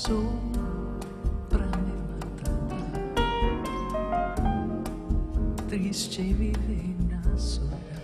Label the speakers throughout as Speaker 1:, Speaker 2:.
Speaker 1: sopra me matata, triste viver na soledad.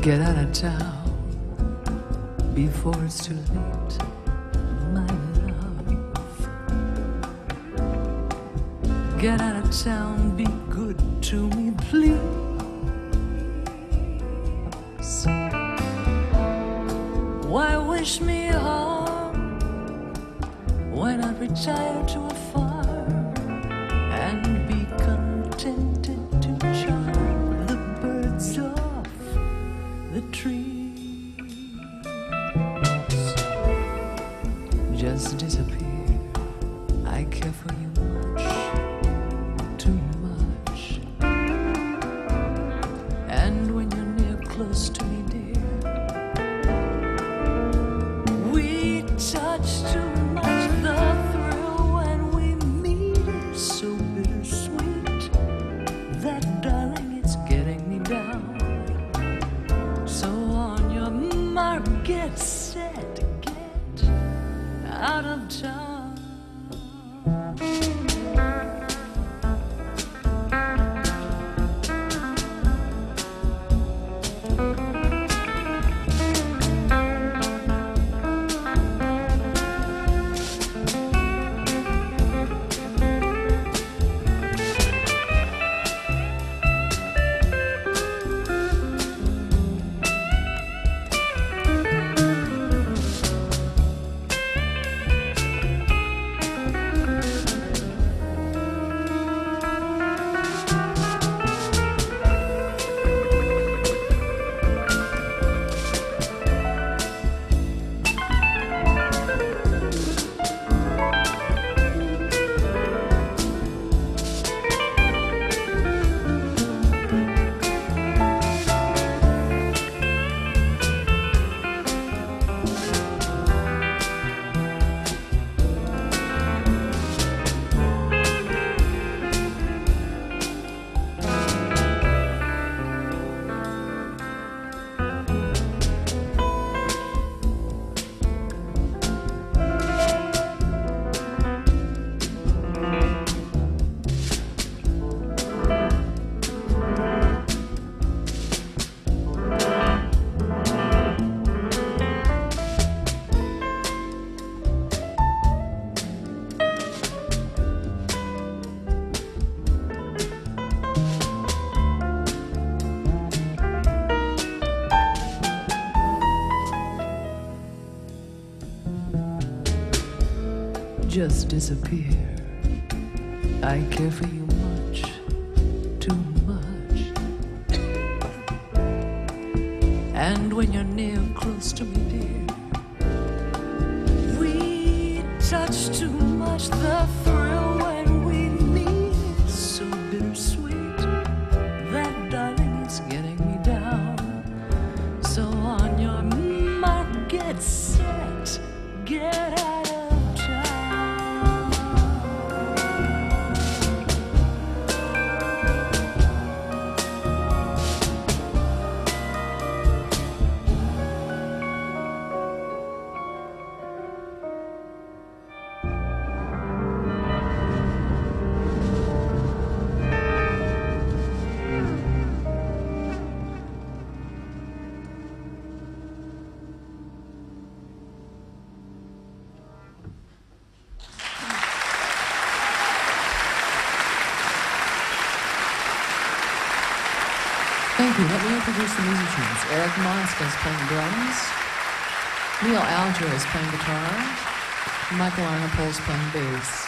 Speaker 1: Get out of town before it's too late, my love. Get out of town, be good to me, please. Why wish me harm when I retire to a farm and be contented to charm the birds off the trees? Just disappear. I care for you much, too much. And when you're near, close to me, dear, we touch too much. The thrill when we meet is so bittersweet that, darling, it's getting me down. So on your mark, get set, get out of town. Just disappear. I care for you much, too much. And when you're near, close to me, dear, we touch too much. The thrill when we meet is so bittersweet that, darling, it's getting me down. So on your mark, get set, get out of town.
Speaker 2: Thank you. Let me introduce the musicians. Eric Monska is playing drums. Neil Alger is playing guitar. Michael Arnapol is playing bass.